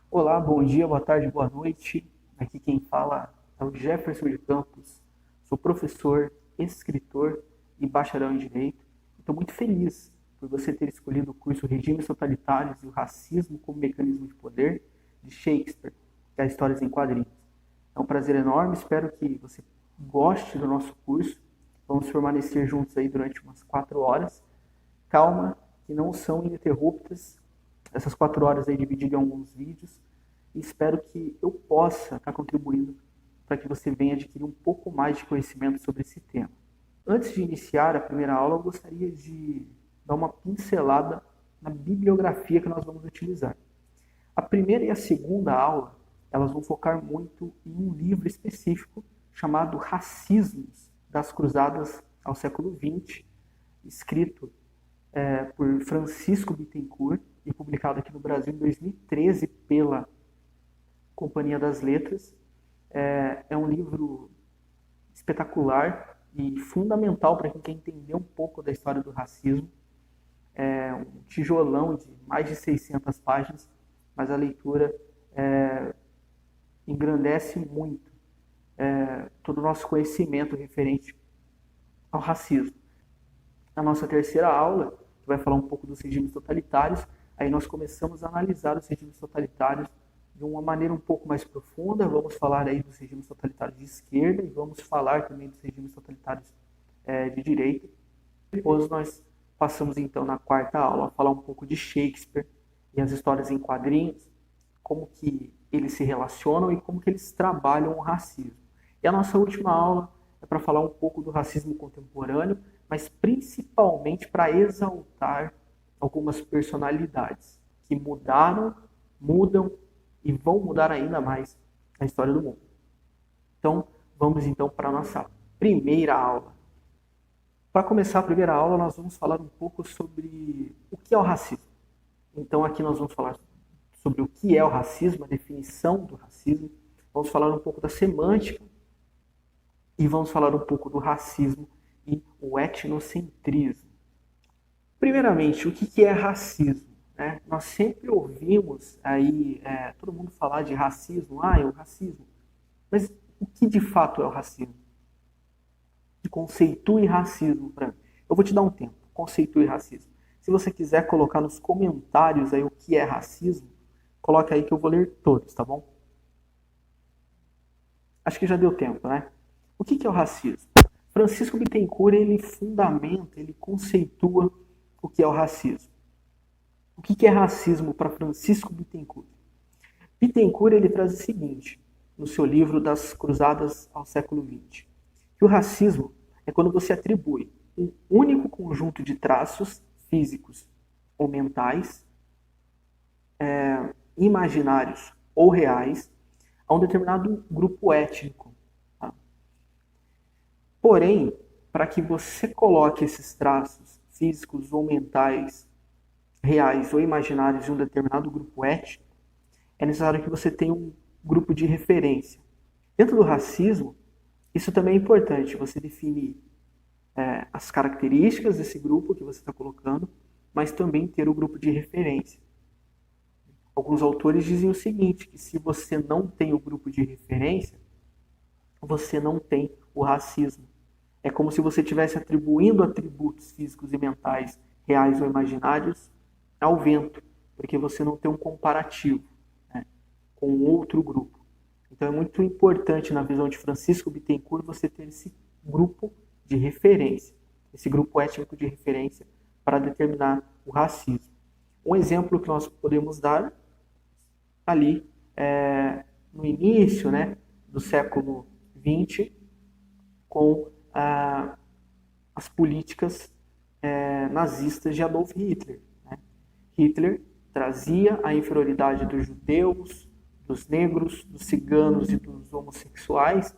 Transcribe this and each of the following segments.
Olá, bom dia, boa tarde, boa noite. Aqui quem fala é o Jefferson de Campos. Sou professor, escritor e bacharel em Direito. Estou muito feliz por você ter escolhido o curso Regimes Totalitários e o Racismo como Mecanismo de Poder, de Shakespeare, que é Histórias em Quadrinhos. É um prazer enorme, espero que você goste do nosso curso. Vamos permanecer juntos aí durante umas 4 horas. Calma, que não são ininterruptas. Essas 4 horas aí divididas em alguns vídeos. E espero que eu possa estar contribuindo para que você venha adquirir um pouco mais de conhecimento sobre esse tema. Antes de iniciar a primeira aula, eu gostaria de dar uma pincelada na bibliografia que nós vamos utilizar. A primeira e a segunda aula, elas vão focar muito em um livro específico chamado Racismos das Cruzadas ao século XX, escrito por Francisco Bittencourt e publicado aqui no Brasil em 2013 pela Companhia das Letras. É um livro espetacular e fundamental para quem quer entender um pouco da história do racismo. É um tijolão de mais de 600 páginas, mas a leitura engrandece muito todo o nosso conhecimento referente ao racismo. Na nossa terceira aula, que vai falar um pouco dos regimes totalitários, aí nós começamos a analisar os regimes totalitários de uma maneira um pouco mais profunda. Vamos falar aí dos regimes totalitários de esquerda e vamos falar também dos regimes totalitários de direita. Depois nós passamos então na quarta aula a falar um pouco de Shakespeare e as histórias em quadrinhos, como que eles se relacionam e como que eles trabalham o racismo. E a nossa última aula é para falar um pouco do racismo contemporâneo, mas principalmente para exaltar algumas personalidades que mudaram, mudam e vão mudar ainda mais a história do mundo. Então, vamos então para a nossa primeira aula. Para começar a primeira aula, nós vamos falar um pouco sobre o que é o racismo. Então, aqui nós vamos falar sobre o que é o racismo, a definição do racismo, vamos falar um pouco da semântica e vamos falar um pouco do racismo e o etnocentrismo. Primeiramente, o que é racismo? Nós sempre ouvimos aí todo mundo falar de racismo, é o racismo. Mas o que de fato é o racismo? Conceitue racismo para mim. Eu vou te dar um tempo. Conceitue racismo. Se você quiser colocar nos comentários aí o que é racismo, coloque aí que eu vou ler todos, tá bom? Acho que já deu tempo, né? O que é o racismo? Francisco Bittencourt, ele fundamenta, ele conceitua o que é o racismo. O que é racismo para Francisco Bittencourt? Bittencourt ele traz o seguinte, no seu livro Das Cruzadas ao século XX, que o racismo é quando você atribui um único conjunto de traços físicos ou mentais, imaginários ou reais, a um determinado grupo étnico. Tá? Porém, para que você coloque esses traços físicos ou mentais reais ou imaginários de um determinado grupo étnico, é necessário que você tenha um grupo de referência. Dentro do racismo, isso também é importante, você definir as características desse grupo que você está colocando, mas também ter o grupo de referência. Alguns autores dizem o seguinte, que se você não tem o grupo de referência, você não tem o racismo. É como se você estivesse atribuindo atributos físicos e mentais, reais ou imaginários, ao vento, porque você não tem um comparativo com outro grupo. Então é muito importante, na visão de Francisco Bittencourt, você ter esse grupo de referência, esse grupo étnico de referência para determinar o racismo. Um exemplo que nós podemos dar ali no início do século XX, com as políticas nazistas de Adolf Hitler. Hitler trazia a inferioridade dos judeus, dos negros, dos ciganos e dos homossexuais,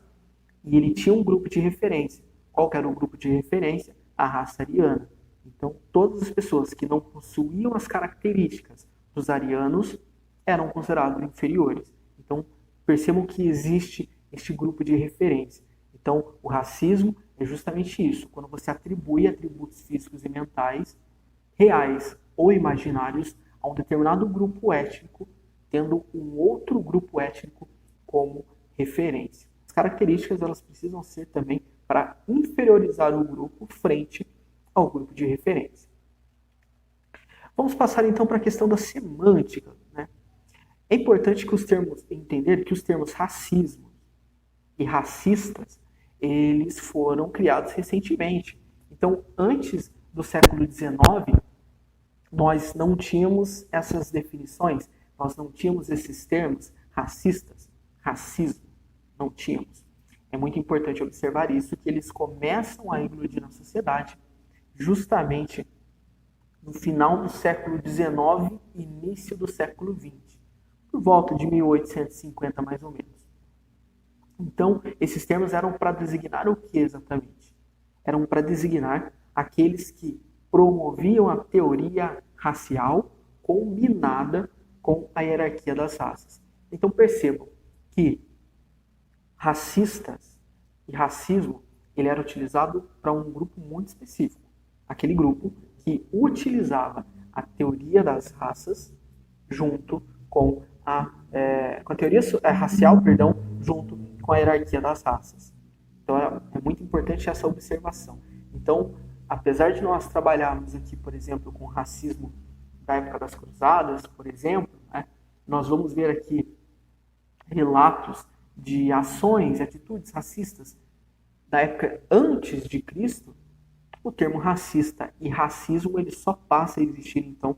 e ele tinha um grupo de referência. Qual que era o grupo de referência? A raça ariana. Então, todas as pessoas que não possuíam as características dos arianos eram considerados inferiores. Então, percebam que existe este grupo de referência. Então, o racismo é justamente isso, quando você atribui atributos físicos e mentais, reais ou imaginários, a um determinado grupo étnico, tendo um outro grupo étnico como referência. As características elas precisam ser também para inferiorizar o grupo frente ao grupo de referência. Vamos passar então para a questão da semântica, né? É importante que entender que os termos racismo e racistas, eles foram criados recentemente. Então, antes do século XIX, nós não tínhamos essas definições, nós não tínhamos esses termos racistas, racismo, não tínhamos. É muito importante observar isso, que eles começam a eclodir na sociedade justamente no final do século XIX e início do século XX, por volta de 1850 mais ou menos. Então, esses termos eram para designar o que exatamente? Eram para designar aqueles que promoviam a teoria racial combinada com a hierarquia das raças. Então, percebam que racistas e racismo ele era utilizado para um grupo muito específico. Aquele grupo que utilizava a teoria das raças junto com a teoria racial, junto com a hierarquia das raças. Então é muito importante essa observação. Então, apesar de nós trabalharmos aqui, por exemplo, com racismo da época das cruzadas, por exemplo, né, nós vamos ver aqui relatos de ações e atitudes racistas da época antes de Cristo. O termo racista e racismo ele só passa a existir, então,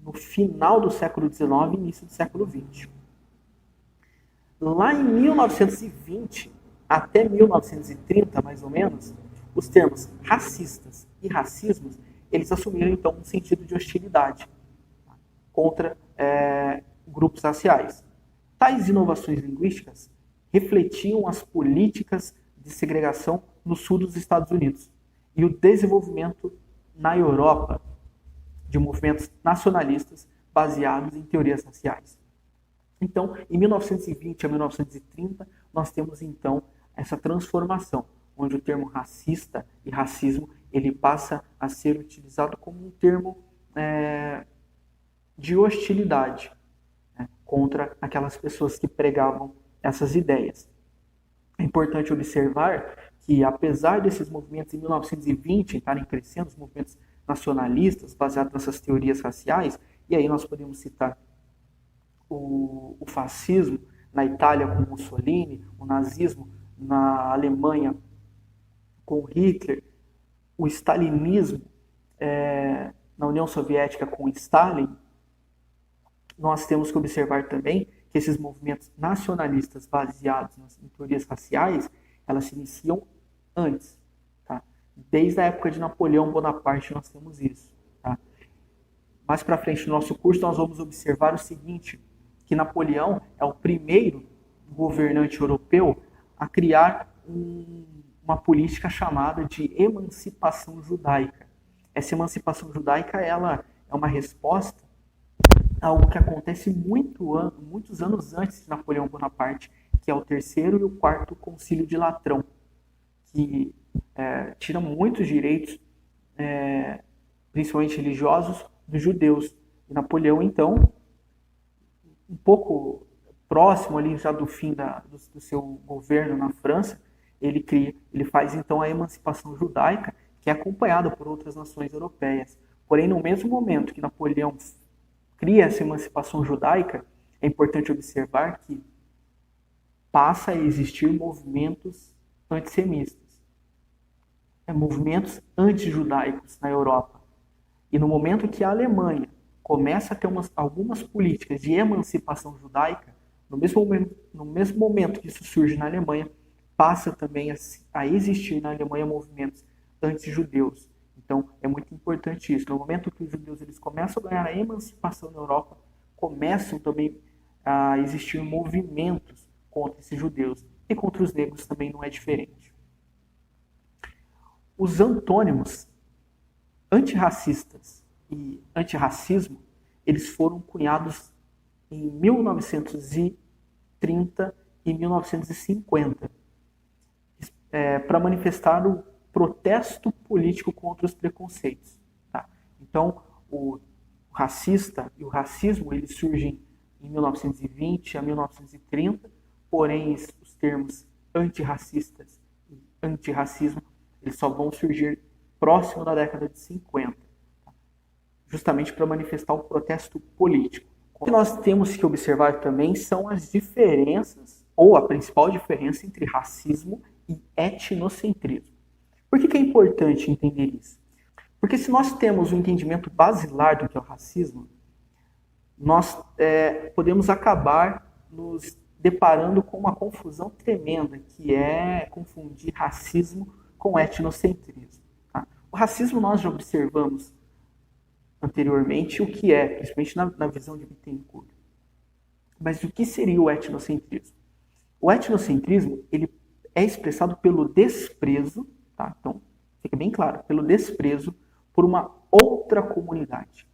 no final do século XIX e início do século XX. Lá em 1920 até 1930, mais ou menos, os termos racistas e racismos, eles assumiram, então, um sentido de hostilidade contra grupos raciais. Tais inovações linguísticas refletiam as políticas de segregação no sul dos Estados Unidos e o desenvolvimento na Europa de movimentos nacionalistas baseados em teorias raciais. Então, em 1920 a 1930, nós temos então essa transformação, onde o termo racista e racismo ele passa a ser utilizado como um termo de hostilidade, né, contra aquelas pessoas que pregavam essas ideias. É importante observar que, apesar desses movimentos em 1920 estarem crescendo, os movimentos nacionalistas baseados nessas teorias raciais, e aí nós podemos citar o fascismo na Itália com Mussolini, o nazismo na Alemanha com Hitler, o stalinismo na União Soviética com Stalin, nós temos que observar também que esses movimentos nacionalistas baseados em teorias raciais, elas se iniciam antes. Tá? Desde a época de Napoleão Bonaparte nós temos isso. Tá? Mais para frente no nosso curso nós vamos observar o seguinte, que Napoleão é o primeiro governante europeu a criar uma política chamada de emancipação judaica. Essa emancipação judaica ela é uma resposta a algo que acontece muitos anos antes de Napoleão Bonaparte, que é o terceiro e o quarto concílio de Latrão, que tira muitos direitos, principalmente religiosos, dos judeus. E Napoleão, então, um pouco próximo ali já do fim do seu governo na França, ele faz então a emancipação judaica, que é acompanhada por outras nações europeias. Porém, no mesmo momento que Napoleão cria essa emancipação judaica, é importante observar que passa a existir movimentos antissemitas, movimentos antijudaicos na Europa. E no momento que a Alemanha começa a ter algumas políticas de emancipação judaica, no mesmo momento que isso surge na Alemanha, passa também a existir na Alemanha movimentos anti-judeus. Então, é muito importante isso. No momento que os judeus eles começam a ganhar a emancipação na Europa, começam também a existir movimentos contra esses judeus. E contra os negros também não é diferente. Os antônimos antirracistas e antirracismo, eles foram cunhados em 1930 e 1950, para manifestar o protesto político contra os preconceitos. Tá? Então, o racista e o racismo eles surgem em 1920 a 1930, porém os termos antirracistas e antirracismo eles só vão surgir próximo da década de 50, tá? Justamente para manifestar o protesto político. O que nós temos que observar também são as diferenças, ou a principal diferença entre racismo e etnocentrismo. Por que é importante entender isso? Porque se nós temos um entendimento basilar do que é o racismo, nós podemos acabar nos deparando com uma confusão tremenda, que é confundir racismo com etnocentrismo. Tá? O racismo nós já observamos anteriormente o que é, principalmente na visão de Bittencourt. Mas o que seria o etnocentrismo? O etnocentrismo ele é expressado pelo desprezo, tá? Então fica bem claro, pelo desprezo por uma outra comunidade.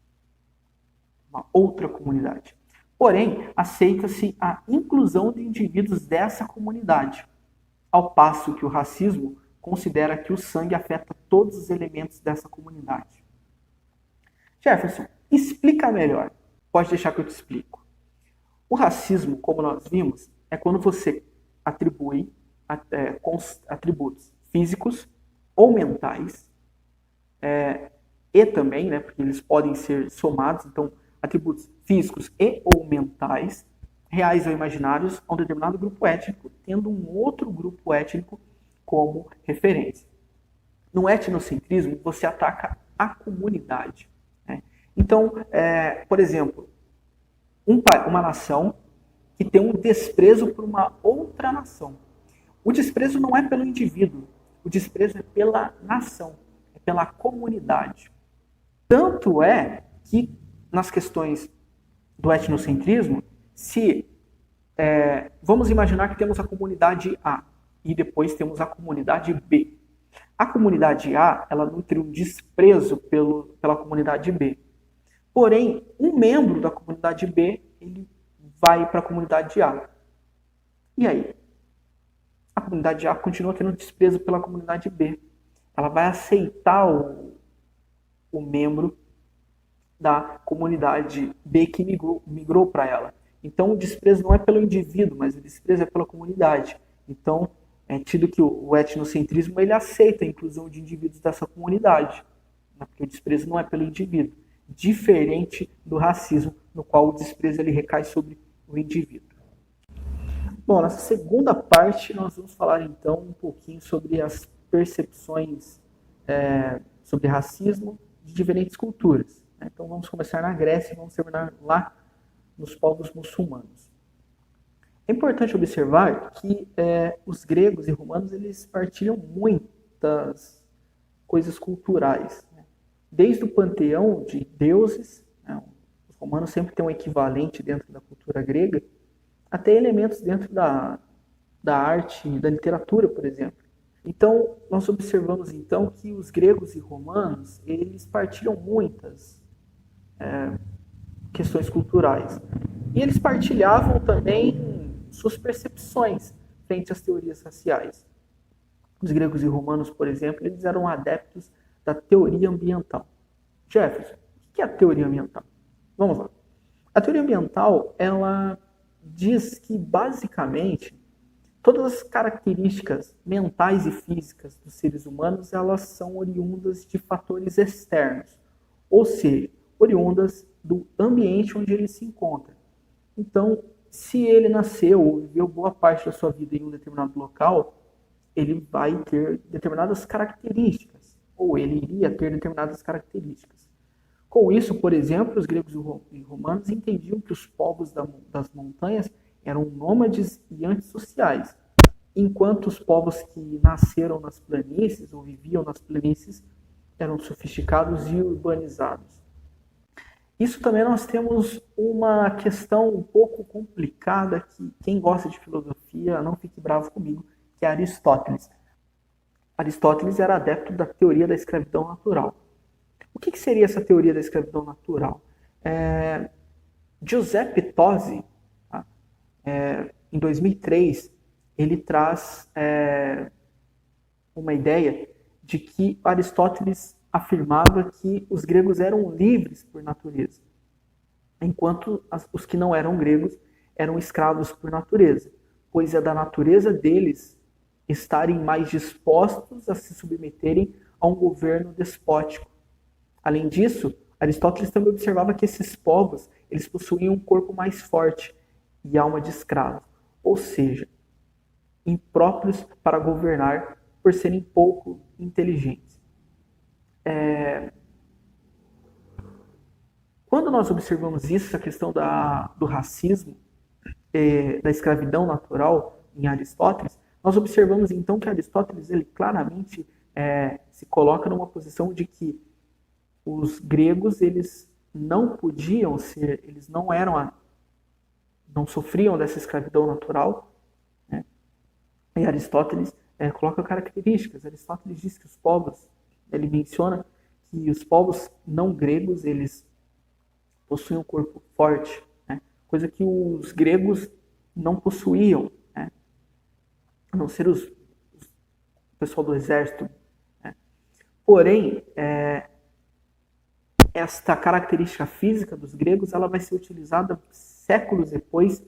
Uma outra comunidade. Porém, aceita-se a inclusão de indivíduos dessa comunidade, ao passo que o racismo considera que o sangue afeta todos os elementos dessa comunidade. Jefferson, explica melhor. Pode deixar que eu te explico. O racismo, como nós vimos, é quando você atribui atributos físicos ou mentais, e também, né, porque eles podem ser somados, então, atributos físicos e ou mentais, reais ou imaginários, a um determinado grupo étnico, tendo um outro grupo étnico como referência. No etnocentrismo, você ataca a comunidade. Né? Então, por exemplo, uma nação que tem um desprezo por uma outra nação. O desprezo não é pelo indivíduo, o desprezo é pela nação, é pela comunidade. Tanto é que, nas questões do etnocentrismo, se vamos imaginar que temos a comunidade A e depois temos a comunidade B. A comunidade A, ela nutre um desprezo pela comunidade B. Porém, um membro da comunidade B, ele vai para a comunidade A. E aí? A comunidade A continua tendo desprezo pela comunidade B. Ela vai aceitar o membro da comunidade B que migrou para ela. Então, o desprezo não é pelo indivíduo, mas o desprezo é pela comunidade. Então, é tido que o etnocentrismo ele aceita a inclusão de indivíduos dessa comunidade, né? Porque o desprezo não é pelo indivíduo, diferente do racismo, no qual o desprezo ele recai sobre o indivíduo. Bom, nessa segunda parte nós vamos falar então um pouquinho sobre as percepções sobre racismo de diferentes culturas. Né? Então vamos começar na Grécia e vamos terminar lá nos povos muçulmanos. É importante observar que os gregos e romanos eles partilham muitas coisas culturais. Né? Desde o panteão de deuses, né? Os romanos sempre têm um equivalente dentro da cultura grega, até elementos dentro da arte, da literatura, por exemplo. Então, nós observamos então que os gregos e romanos eles partilham muitas questões culturais. E eles partilhavam também suas percepções frente às teorias raciais. Os gregos e romanos, por exemplo, eles eram adeptos da teoria ambiental. Jefferson, o que é a teoria ambiental? Vamos lá. A teoria ambiental, ela diz que, basicamente, todas as características mentais e físicas dos seres humanos, elas são oriundas de fatores externos, ou seja, oriundas do ambiente onde ele se encontra. Então, se ele nasceu ou viveu boa parte da sua vida em um determinado local, ele vai ter determinadas características, ou ele iria ter determinadas características. Com isso, por exemplo, os gregos e romanos entendiam que os povos das montanhas eram nômades e antissociais, enquanto os povos que nasceram nas planícies ou viviam nas planícies eram sofisticados e urbanizados. Isso também nós temos uma questão um pouco complicada que quem gosta de filosofia não fique bravo comigo, que é Aristóteles. Aristóteles era adepto da teoria da escravidão natural. O que seria essa teoria da escravidão natural? Giuseppe Tosi, tá? em 2003, ele traz uma ideia de que Aristóteles afirmava que os gregos eram livres por natureza, enquanto os que não eram gregos eram escravos por natureza, pois é da natureza deles estarem mais dispostos a se submeterem a um governo despótico. Além disso, Aristóteles também observava que esses povos eles possuíam um corpo mais forte e alma de escravo, ou seja, impróprios para governar por serem pouco inteligentes. Quando nós observamos isso, essa questão do racismo, da escravidão natural em Aristóteles, nós observamos então que Aristóteles ele claramente se coloca numa posição de que os gregos eles não podiam ser, eles não eram, não sofriam dessa escravidão natural, né? E Aristóteles coloca características. Aristóteles diz que os povos, ele menciona que os povos não gregos eles possuem um corpo forte, né? Coisa que os gregos não possuíam, né? A não ser o pessoal do exército, né? Porém, esta característica física dos gregos ela vai ser utilizada séculos depois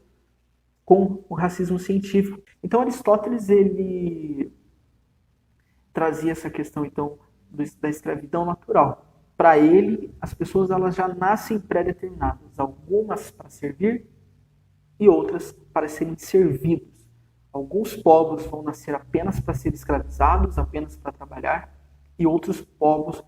com o racismo científico. Então Aristóteles ele trazia essa questão então da escravidão natural. Para ele, as pessoas elas já nascem pré-determinadas, algumas para servir e outras para serem servidos. Alguns povos vão nascer apenas para ser escravizados, apenas para trabalhar, e outros povos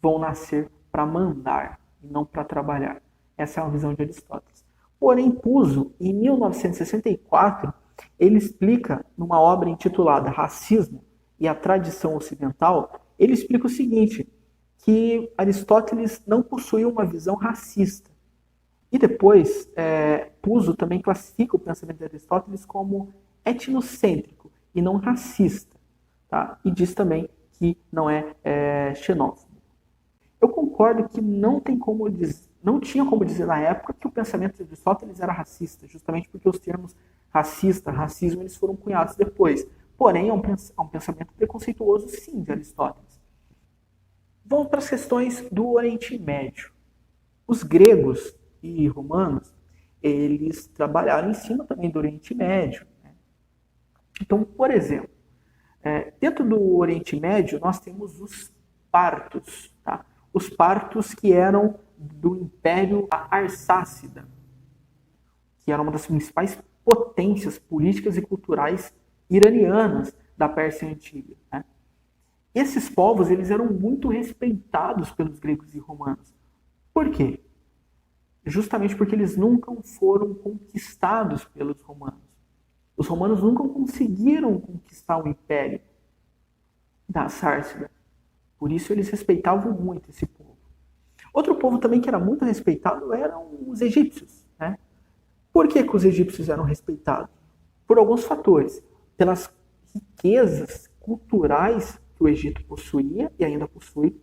vão nascer para mandar e não para trabalhar. Essa é uma visão de Aristóteles. Porém, Puzo, em 1964, ele explica numa obra intitulada Racismo e a Tradição Ocidental, ele explica o seguinte, que Aristóteles não possuía uma visão racista. E depois, Puzo também classifica o pensamento de Aristóteles como etnocêntrico e não racista. Tá? E diz também que não é xenófobo. Eu concordo que não tinha como dizer na época que o pensamento de Aristóteles era racista, justamente porque os termos racista, racismo, eles foram cunhados depois. Porém, é um pensamento preconceituoso, sim, de Aristóteles. Vamos para as questões do Oriente Médio. Os gregos e romanos, eles trabalharam em cima também do Oriente Médio, né? Então, por exemplo, dentro do Oriente Médio, nós temos os partos, tá? Os partos que eram do Império Arsácida, que era uma das principais potências políticas e culturais iranianas da Pérsia Antiga, né? Esses povos eles eram muito respeitados pelos gregos e romanos. Por quê? Justamente porque eles nunca foram conquistados pelos romanos. Os romanos nunca conseguiram conquistar o Império da Sárcida. Por isso eles respeitavam muito esse povo. Outro povo também que era muito respeitado eram os egípcios, né? Por que os egípcios eram respeitados? Por alguns fatores. Pelas riquezas culturais que o Egito possuía e ainda possui,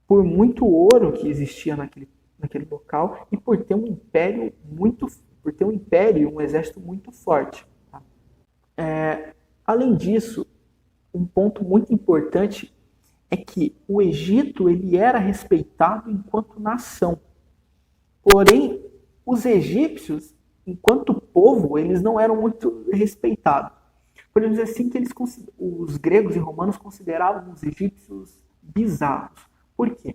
por muito ouro que existia naquele local e por ter um império e um exército muito forte. Tá? Além disso, um ponto muito importante é que o Egito ele era respeitado enquanto nação. Porém, os egípcios, enquanto povo, eles não eram muito respeitados. Podemos dizer assim que os gregos e romanos consideravam os egípcios bizarros. Por quê?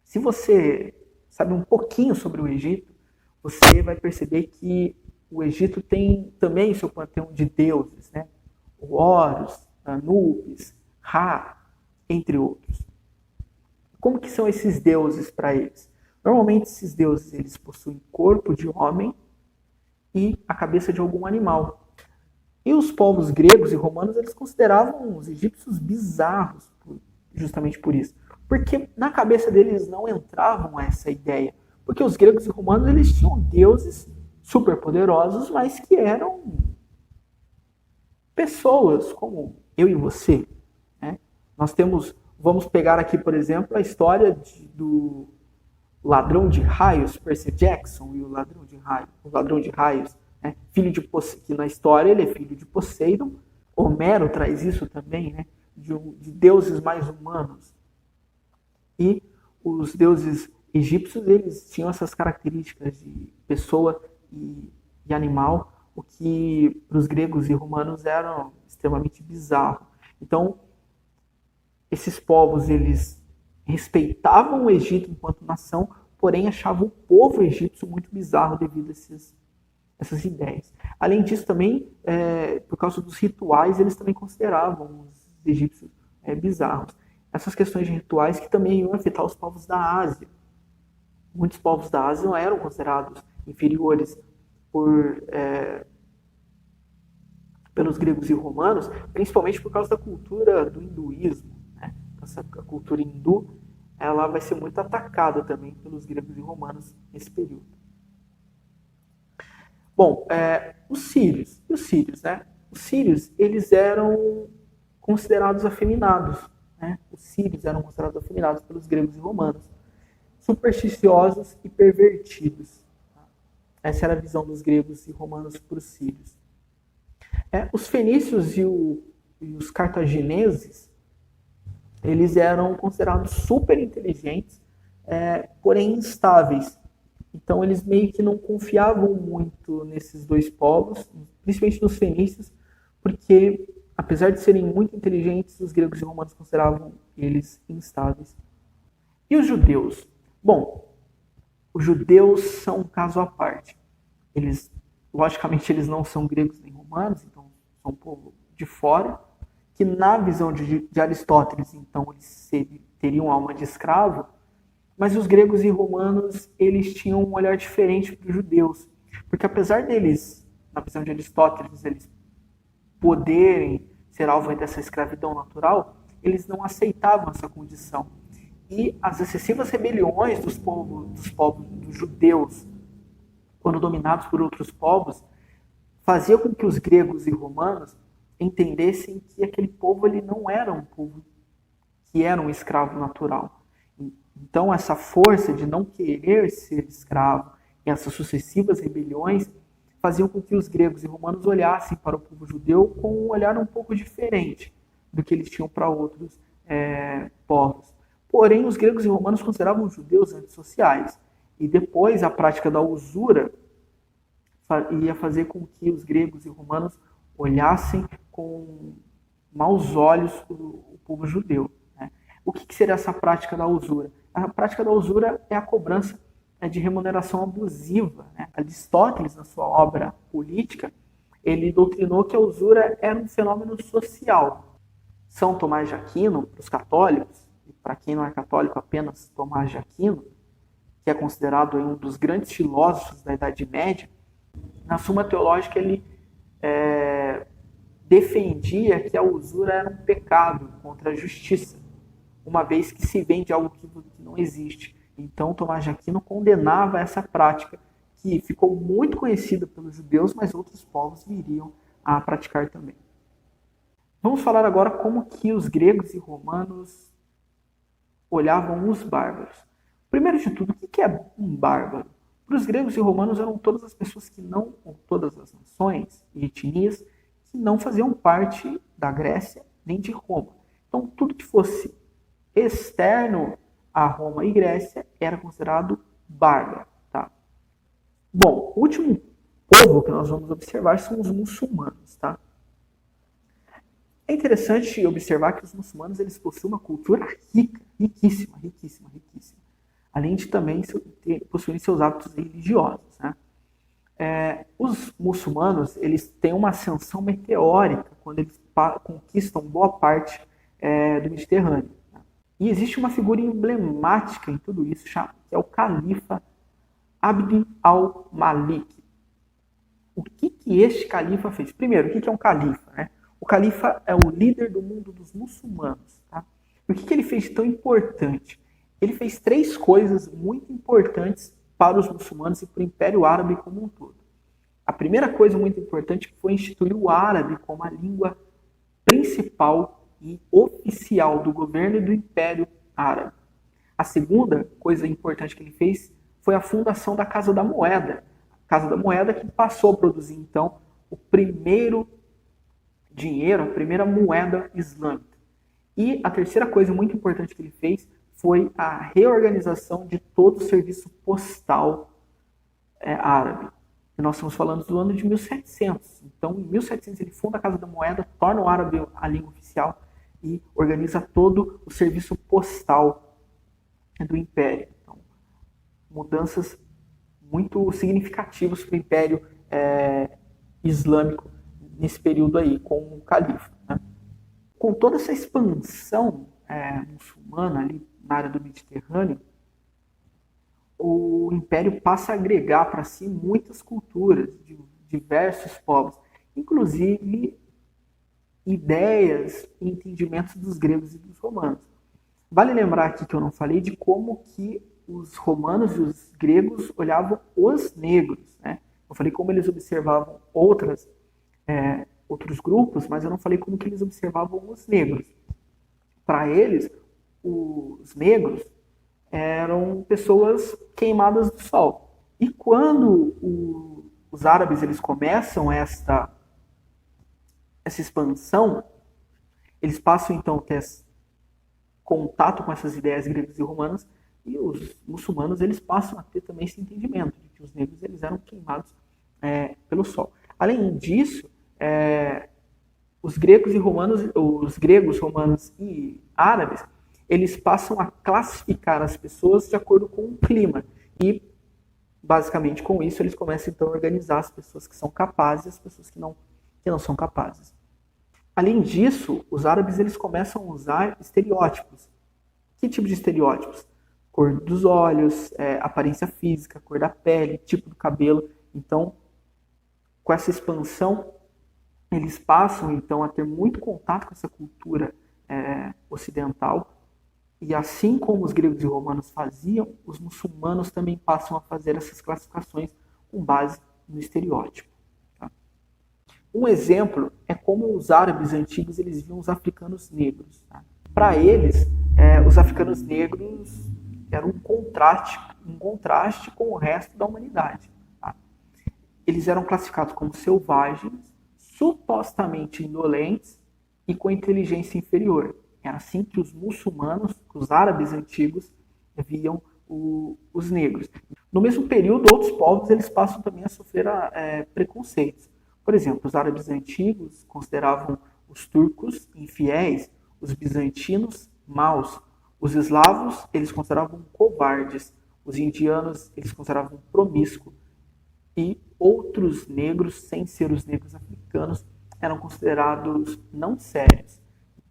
Se você sabe um pouquinho sobre o Egito, você vai perceber que o Egito tem também seu panteão de deuses, né? O Horus, Anubis, Ra, entre outros. Como que são esses deuses para eles? Normalmente esses deuses eles possuem corpo de homem e a cabeça de algum animal. E os povos gregos e romanos eles consideravam os egípcios bizarros, justamente por isso. Porque na cabeça deles não entravam essa ideia. Porque os gregos e romanos eles tinham deuses superpoderosos, mas que eram pessoas como eu e você. Né? Vamos pegar aqui, por exemplo, a história do ladrão de raios, Percy Jackson e o ladrão de raios, né? Que na história ele é filho de Poseidon. Homero traz isso também, né? De deuses mais humanos. E os deuses egípcios, eles tinham essas características de pessoa e animal, o que para os gregos e romanos era extremamente bizarro. Então, esses povos, eles respeitavam o Egito enquanto nação, porém achavam o povo egípcio muito bizarro devido a essas ideias. Além disso, também, por causa dos rituais, eles também consideravam os egípcios bizarros. Essas questões de rituais que também iam afetar os povos da Ásia. Muitos povos da Ásia não eram considerados inferiores pelos gregos e romanos, principalmente por causa da cultura do hinduísmo, né? Essa cultura hindu, ela vai ser muito atacada também pelos gregos e romanos nesse período. Bom, os sírios, né? Os sírios, eles eram considerados afeminados, né? Os sírios eram considerados afeminados pelos gregos e romanos, supersticiosos e pervertidos. Essa era a visão dos gregos e romanos para os sírios. Os fenícios e os cartagineses, eles eram considerados super inteligentes, porém instáveis. Então eles meio que não confiavam muito nesses dois povos, principalmente nos fenícios, porque apesar de serem muito inteligentes, os gregos e romanos consideravam eles instáveis. E os judeus? Bom, os judeus são um caso à parte. Logicamente, eles não são gregos nem romanos, então são um povo de fora, que na visão de Aristóteles, então, eles teriam alma de escravo, mas os gregos e romanos, eles tinham um olhar diferente para os judeus, porque apesar deles, na visão de Aristóteles, eles poderem ser alvo dessa escravidão natural, eles não aceitavam essa condição. E as excessivas rebeliões dos judeus, quando dominados por outros povos, fazia com que os gregos e romanos entendessem que aquele povo ele não era um povo que era um escravo natural. Então, essa força de não querer ser escravo e essas sucessivas rebeliões faziam com que os gregos e romanos olhassem para o povo judeu com um olhar um pouco diferente do que eles tinham para outros povos. Porém, os gregos e romanos consideravam os judeus antissociais. E depois, a prática da usura ia fazer com que os gregos e romanos olhassem com maus olhos o povo judeu. Né? O que seria essa prática da usura? A prática da usura é a cobrança de remuneração abusiva. Né? Aristóteles, na sua obra Política, ele doutrinou que a usura era um fenômeno social. São Tomás de Aquino, para os católicos, e para quem não é católico, apenas Tomás de Aquino, que é considerado um dos grandes filósofos da Idade Média, na Suma Teológica ele defendia que a usura era um pecado contra a justiça, uma vez que se vende algo que não existe. Então Tomás de Aquino condenava essa prática, que ficou muito conhecida pelos judeus, mas outros povos viriam a praticar também. Vamos falar agora como que os gregos e romanos olhavam os bárbaros. Primeiro de tudo, o que é um bárbaro? Para os gregos e romanos eram todas as pessoas que não, ou todas as nações e etnias que não faziam parte da Grécia nem de Roma. Então, tudo que fosse externo a Roma e Grécia era considerado bárbaro. Tá? Bom, o último povo que nós vamos observar são os muçulmanos. Tá? É interessante observar que os muçulmanos eles possuem uma cultura rica, riquíssima. Além de também possuírem seus hábitos religiosos. Né? Os muçulmanos eles têm uma ascensão meteórica quando eles conquistam boa parte do Mediterrâneo. Né? E existe uma figura emblemática em tudo isso, que é o califa Abd al-Malik. O que este califa fez? Primeiro, o que é um califa? Né? O califa é o líder do mundo dos muçulmanos. Tá? E o que ele fez de tão importante? Ele fez 3 coisas muito importantes para os muçulmanos e para o Império Árabe como um todo. A primeira coisa muito importante foi instituir o árabe como a língua principal e oficial do governo e do Império Árabe. A segunda coisa importante que ele fez foi a fundação da Casa da Moeda. Casa da Moeda, que passou a produzir, então, o primeiro dinheiro, a primeira moeda islâmica. E a terceira coisa muito importante que ele fez foi a reorganização de todo o serviço postal árabe. E nós estamos falando do ano de 1700. Então, em 1700, ele funda a Casa da Moeda, torna o árabe a língua oficial e organiza todo o serviço postal do Império. Então, mudanças muito significativas para o Império Islâmico nesse período aí, com o califa. Né? Com toda essa expansão muçulmana ali na área do Mediterrâneo, o Império passa a agregar para si muitas culturas de diversos povos, inclusive ideias e entendimentos dos gregos e dos romanos. Vale lembrar aqui que eu não falei de como que os romanos e os gregos olhavam os negros. Né? Eu falei como eles observavam outros grupos, mas eu não falei como que eles observavam os negros. Para eles, os negros eram pessoas queimadas do sol. E quando os árabes eles começam essa expansão, eles passam então a ter contato com essas ideias gregas e romanas, e os muçulmanos eles passam a ter também esse entendimento de que os negros eles eram queimados pelo sol. Além disso, os gregos, romanos e árabes, eles passam a classificar as pessoas de acordo com o clima. E, basicamente, com isso, eles começam então a organizar as pessoas que são capazes e as pessoas que não são capazes. Além disso, os árabes eles começam a usar estereótipos. Que tipo de estereótipos? Cor dos olhos, aparência física, cor da pele, tipo do cabelo. Então, com essa expansão, eles passam então a ter muito contato com essa cultura ocidental. E assim como os gregos e romanos faziam, os muçulmanos também passam a fazer essas classificações com base no estereótipo. Tá? Um exemplo é como os árabes antigos eles viam os africanos negros. Tá? Para eles, os africanos negros eram um contraste com o resto da humanidade. Tá? Eles eram classificados como selvagens, supostamente indolentes e com inteligência inferior. Era assim que os muçulmanos, os árabes antigos, viam os negros. No mesmo período, outros povos eles passam também a sofrer preconceitos. Por exemplo, os árabes antigos consideravam os turcos infiéis, os bizantinos maus, os eslavos eles consideravam covardes, os indianos eles consideravam promíscuos e outros negros, sem ser os negros africanos, eram considerados não sérios.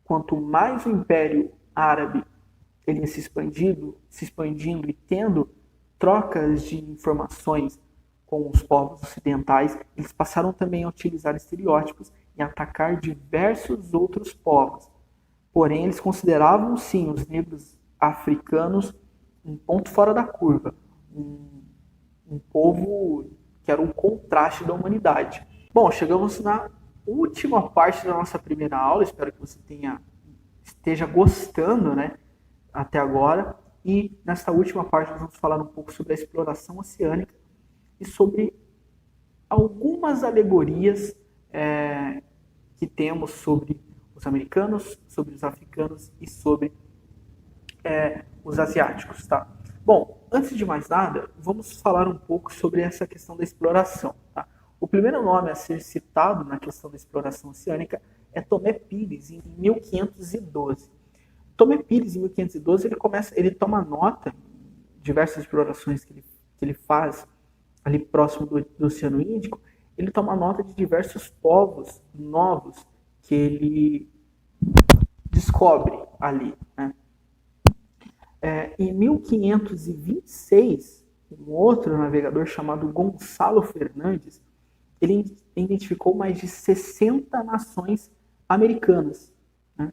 Quanto mais o Império Árabe ele ia se expandindo e tendo trocas de informações com os povos ocidentais, eles passaram também a utilizar estereótipos e atacar diversos outros povos. Porém, eles consideravam, sim, os negros africanos um ponto fora da curva, um povo que era um contraste da humanidade. Bom, chegamos na última parte da nossa primeira aula, espero que você esteja gostando, né, até agora. E nesta última parte nós vamos falar um pouco sobre a exploração oceânica e sobre algumas alegorias que temos sobre os americanos, sobre os africanos e sobre os asiáticos, tá? Bom, antes de mais nada, vamos falar um pouco sobre essa questão da exploração, tá? O primeiro nome a ser citado na questão da exploração oceânica é Tomé Pires, em 1512. Tomé Pires, em 1512, ele toma nota de diversas explorações que ele faz ali próximo do Oceano Índico, ele toma nota de diversos povos novos que ele descobre ali. Né? Em 1526, um outro navegador chamado Gonçalo Fernandes, ele identificou mais de 60 nações americanas. Né?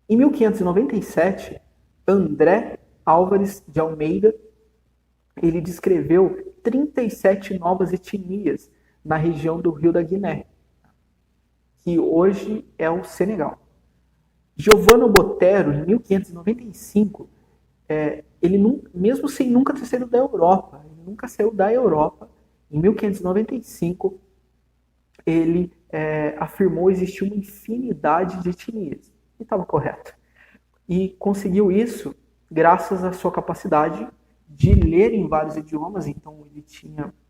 Em 1597, André Álvares de Almeida, ele descreveu 37 novas etnias na região do Rio da Guiné, que hoje é o Senegal. Giovanni Botero, em 1595, ele mesmo sem nunca ter saído da Europa, ele nunca saiu da Europa, Em 1595, ele afirmou existir uma infinidade de etnias. E estava correto. E conseguiu isso graças à sua capacidade de ler em vários idiomas. Então, ele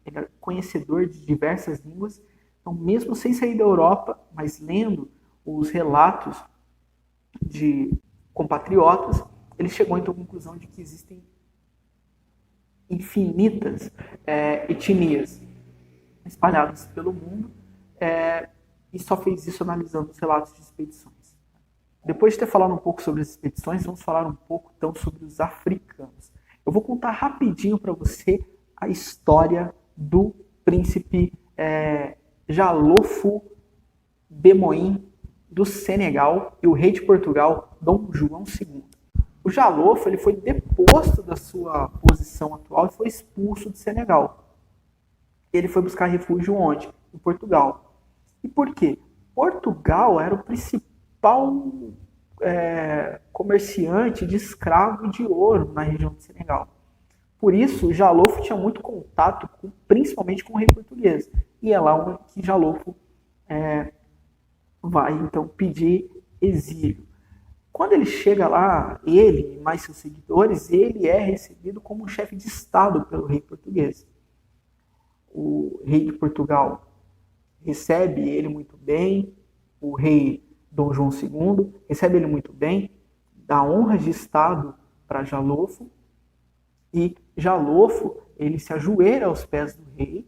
era conhecedor de diversas línguas. Então, mesmo sem sair da Europa, mas lendo os relatos de compatriotas, ele chegou então à conclusão de que existem infinitas etnias espalhadas pelo mundo, e só fez isso analisando os relatos de expedições. Depois de ter falado um pouco sobre as expedições, vamos falar um pouco então sobre os africanos. Eu vou contar rapidinho para você a história do príncipe Jalofo Bemoim do Senegal e o rei de Portugal, Dom João II. O Jalofo ele foi deposto da sua posição atual e foi expulso do Senegal. Ele foi buscar refúgio onde? Em Portugal. E por quê? Portugal era o principal comerciante de escravo de ouro na região do Senegal. Por isso, o Jalofo tinha muito contato, principalmente com o rei português. E é lá onde que Jalofo vai, então, pedir exílio. Quando ele chega lá, ele e mais seus seguidores, ele é recebido como um chefe de Estado pelo rei português. O rei de Portugal recebe ele muito bem, o rei Dom João II recebe ele muito bem, dá honras de Estado para Jalofo, e Jalofo ele se ajoelha aos pés do rei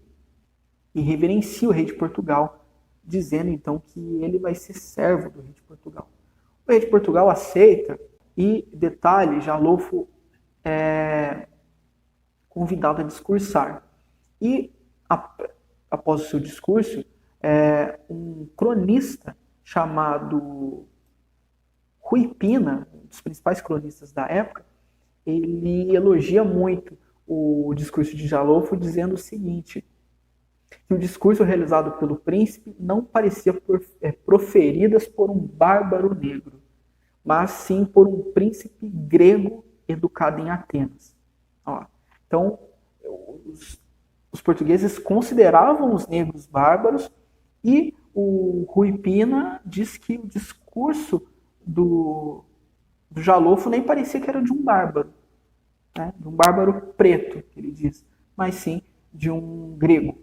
e reverencia o rei de Portugal, dizendo então que ele vai ser servo do rei de Portugal. O rei de Portugal aceita e, detalhe, Jalofo é convidado a discursar. E, após o seu discurso, um cronista chamado Rui Pina, um dos principais cronistas da época, ele elogia muito o discurso de Jalofo, dizendo o seguinte, que o discurso realizado pelo príncipe não parecia proferidas por um bárbaro negro, mas sim por um príncipe grego educado em Atenas. Então, os portugueses consideravam os negros bárbaros, e o Rui Pina diz que o discurso do Jalofo nem parecia que era de um bárbaro, né? De um bárbaro preto, que ele diz, mas sim de um grego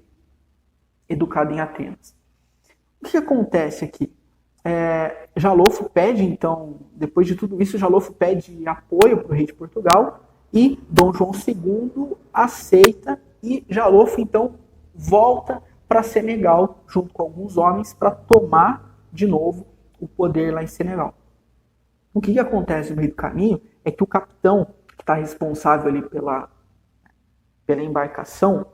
educado em Atenas. O que acontece aqui? Jalofo pede, então, depois de tudo isso, Jalofo pede apoio para o rei de Portugal e Dom João II aceita, e Jalofo, então, volta para Senegal, junto com alguns homens, para tomar de novo o poder lá em Senegal. O que acontece no meio do caminho é que o capitão, que está responsável ali pela embarcação,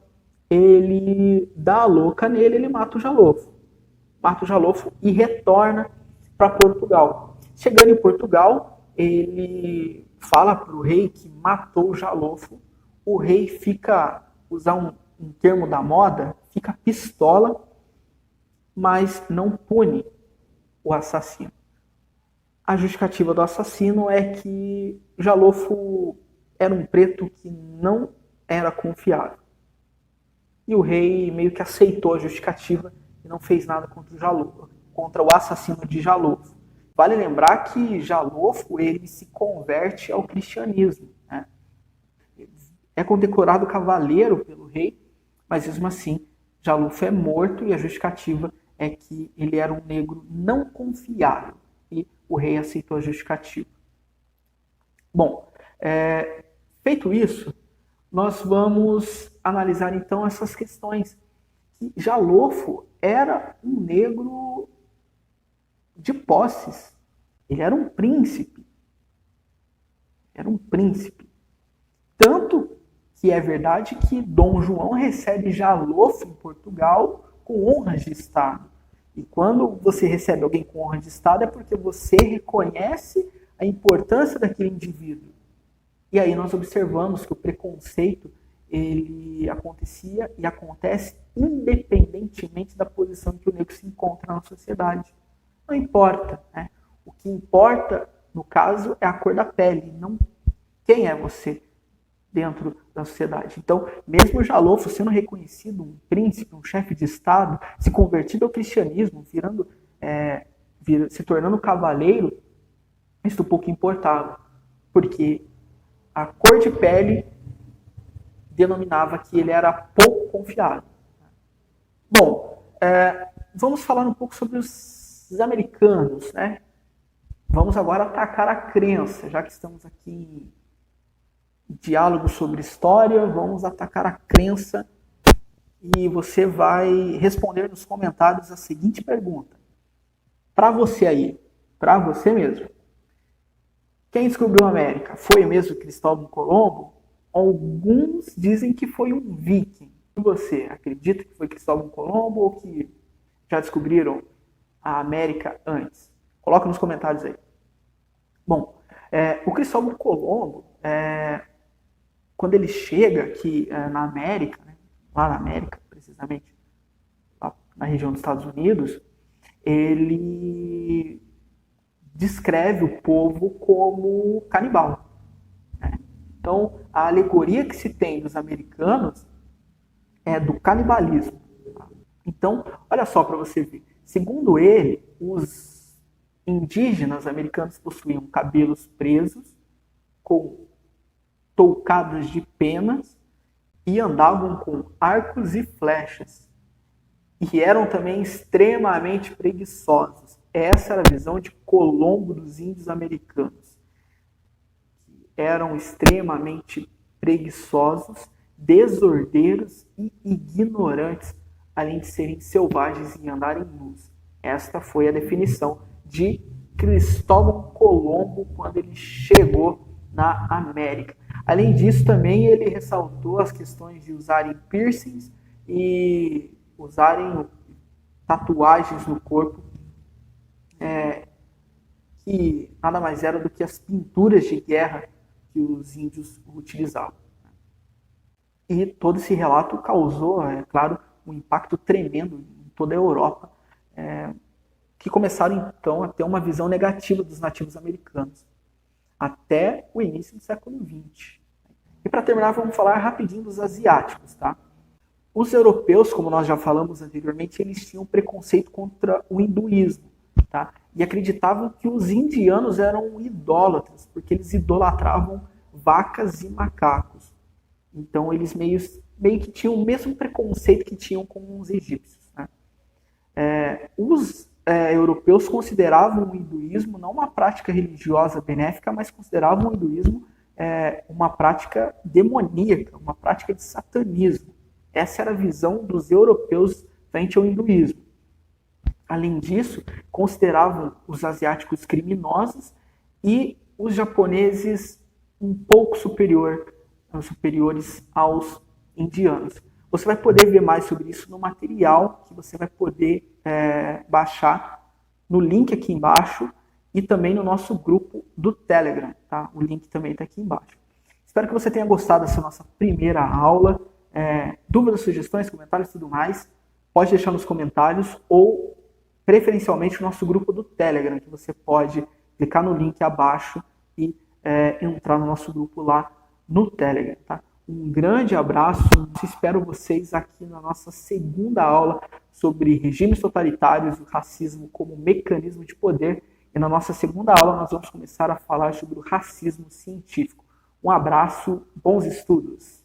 ele dá a louca nele, ele mata o Jalofo e retorna para Portugal. Chegando em Portugal, ele fala para o rei que matou o Jalofo. O rei fica, usar um termo da moda, fica pistola, mas não pune o assassino. A justificativa do assassino é que Jalofo era um preto que não era confiável. E o rei meio que aceitou a justificativa e não fez nada contra o assassino de Jalofo. Vale lembrar que Jalofo ele se converte ao cristianismo, né? É condecorado cavaleiro pelo rei, mas mesmo assim Jalofo é morto, e a justificativa é que ele era um negro não confiável, e o rei aceitou a justificativa. Bom, feito isso, nós vamos analisar então essas questões. Que Jalofo era um negro de posses. Ele era um príncipe. Tanto que é verdade que Dom João recebe Jalofo em Portugal com honras de Estado. E quando você recebe alguém com honra de Estado é porque você reconhece a importância daquele indivíduo. E aí nós observamos que o preconceito ele acontecia e acontece independentemente da posição em que o negro se encontra na sociedade. Não importa, né? O que importa, no caso, é a cor da pele, não quem é você. dentro da sociedade. Então, mesmo Jalofo sendo reconhecido um príncipe, um chefe de Estado, se convertido ao cristianismo, se tornando cavaleiro, isso pouco importava, porque a cor de pele denominava que ele era pouco confiável. Bom, vamos falar um pouco sobre os americanos, né? Vamos agora atacar a crença, já que estamos aqui em diálogo sobre história, vamos atacar a crença e você vai responder nos comentários a seguinte pergunta. Para você aí, para você mesmo. Quem descobriu a América? Foi mesmo Cristóvão Colombo? Alguns dizem que foi um viking. E você acredita que foi Cristóvão Colombo ou que já descobriram a América antes? Coloca nos comentários aí. Bom, o Cristóvão Colombo, quando ele chega aqui na América, né, lá na América, precisamente, lá na região dos Estados Unidos, ele descreve o povo como canibal. Né? Então, a alegoria que se tem dos americanos é do canibalismo. Então, olha só para você ver. Segundo ele, os indígenas americanos possuíam cabelos presos, com toucados de penas, e andavam com arcos e flechas. E eram também extremamente preguiçosos. Essa era a visão de Colombo dos índios americanos. Eram extremamente preguiçosos, desordeiros e ignorantes, além de serem selvagens e andarem nus. Esta foi a definição de Cristóvão Colombo quando ele chegou na América. Além disso, também ele ressaltou as questões de usarem piercings e usarem tatuagens no corpo, que nada mais era do que as pinturas de guerra que os índios utilizavam. E todo esse relato causou, claro, um impacto tremendo em toda a Europa, que começaram então a ter uma visão negativa dos nativos americanos, até o início do século XX. E para terminar, vamos falar rapidinho dos asiáticos, tá? Os europeus, como nós já falamos anteriormente, eles tinham preconceito contra o hinduísmo, tá? E acreditavam que os indianos eram idólatras, porque eles idolatravam vacas e macacos. Então eles meio que tinham o mesmo preconceito que tinham com os egípcios. Né? Os europeus consideravam o hinduísmo não uma prática religiosa benéfica, mas consideravam o hinduísmo uma prática demoníaca, uma prática de satanismo. Essa era a visão dos europeus frente ao hinduísmo. Além disso, consideravam os asiáticos criminosos e os japoneses um pouco superiores aos indianos. Você vai poder ver mais sobre isso no material que você vai poder baixar no link aqui embaixo e também no nosso grupo do Telegram. Tá? O link também está aqui embaixo. Espero que você tenha gostado dessa nossa primeira aula. Dúvidas, sugestões, comentários e tudo mais, pode deixar nos comentários ou preferencialmente no nosso grupo do Telegram, que você pode clicar no link abaixo e entrar no nosso grupo lá no Telegram. Tá? Um grande abraço, espero vocês aqui na nossa segunda aula sobre regimes totalitários e o racismo como mecanismo de poder. E na nossa segunda aula nós vamos começar a falar sobre o racismo científico. Um abraço, bons estudos!